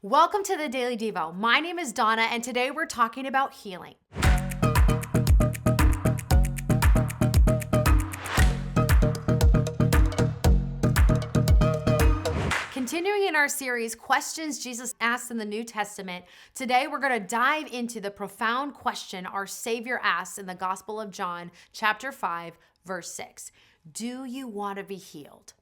Welcome to the Daily Devo. My name is Donna, and today we're talking about healing. Continuing in our series, Questions Jesus Asked in the New Testament, today we're going to dive into the profound question our Savior asks in the Gospel of John, chapter 5, verse 6. Do you want to be healed?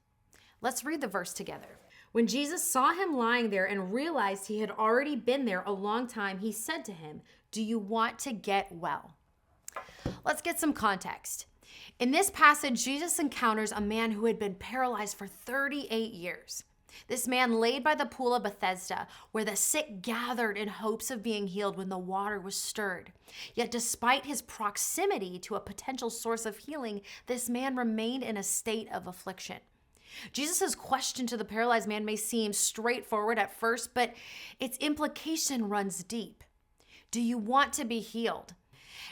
Let's read the verse together. When Jesus saw him lying there and realized he had already been there a long time, he said to him, "Do you want to get well?" Let's get some context. In this passage, Jesus encounters a man who had been paralyzed for 38 years. This man laid by the pool of Bethesda, where the sick gathered in hopes of being healed when the water was stirred. Yet despite his proximity to a potential source of healing, this man remained in a state of affliction. Jesus' question to the paralyzed man may seem straightforward at first, but its implication runs deep. Do you want to be healed?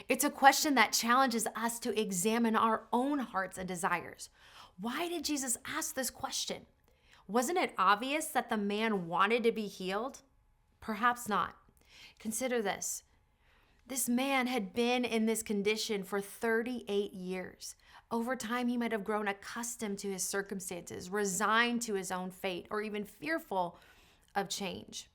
It's a question that challenges us to examine our own hearts and desires. Why did Jesus ask this question? Wasn't it obvious that the man wanted to be healed? Perhaps not. Consider this. This man had been in this condition for 38 years. Over time, he might have grown accustomed to his circumstances, resigned to his own fate, or even fearful of change.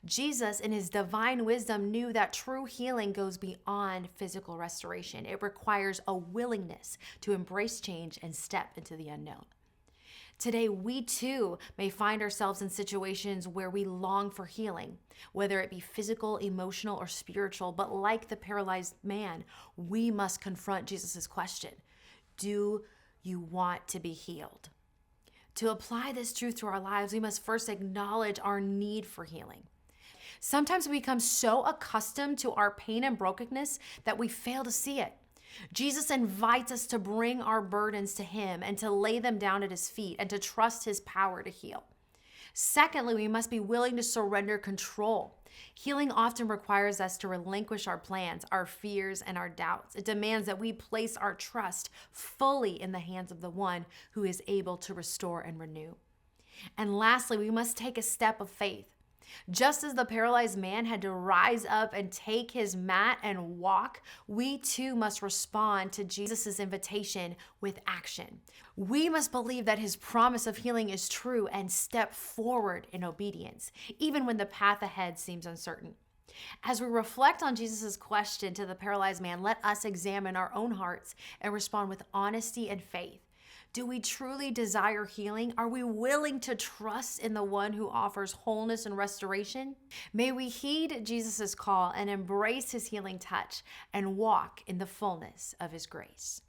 Jesus, in his divine wisdom, knew that true healing goes beyond physical restoration. It requires a willingness to embrace change and step into the unknown. Today, we too may find ourselves in situations where we long for healing, whether it be physical, emotional, or spiritual. But like the paralyzed man, we must confront Jesus' question. Do you want to be healed? To apply this truth to our lives, we must first acknowledge our need for healing. Sometimes we become so accustomed to our pain and brokenness that we fail to see it. Jesus invites us to bring our burdens to him and to lay them down at his feet and to trust his power to heal. Secondly, we must be willing to surrender control. Healing often requires us to relinquish our plans, our fears, and our doubts. It demands that we place our trust fully in the hands of the one who is able to restore and renew. And lastly, we must take a step of faith. Just as the paralyzed man had to rise up and take his mat and walk, we too must respond to Jesus' invitation with action. We must believe that his promise of healing is true and step forward in obedience, even when the path ahead seems uncertain. As we reflect on Jesus' question to the paralyzed man, let us examine our own hearts and respond with honesty and faith. Do we truly desire healing? Are we willing to trust in the one who offers wholeness and restoration? May we heed Jesus' call and embrace his healing touch and walk in the fullness of his grace.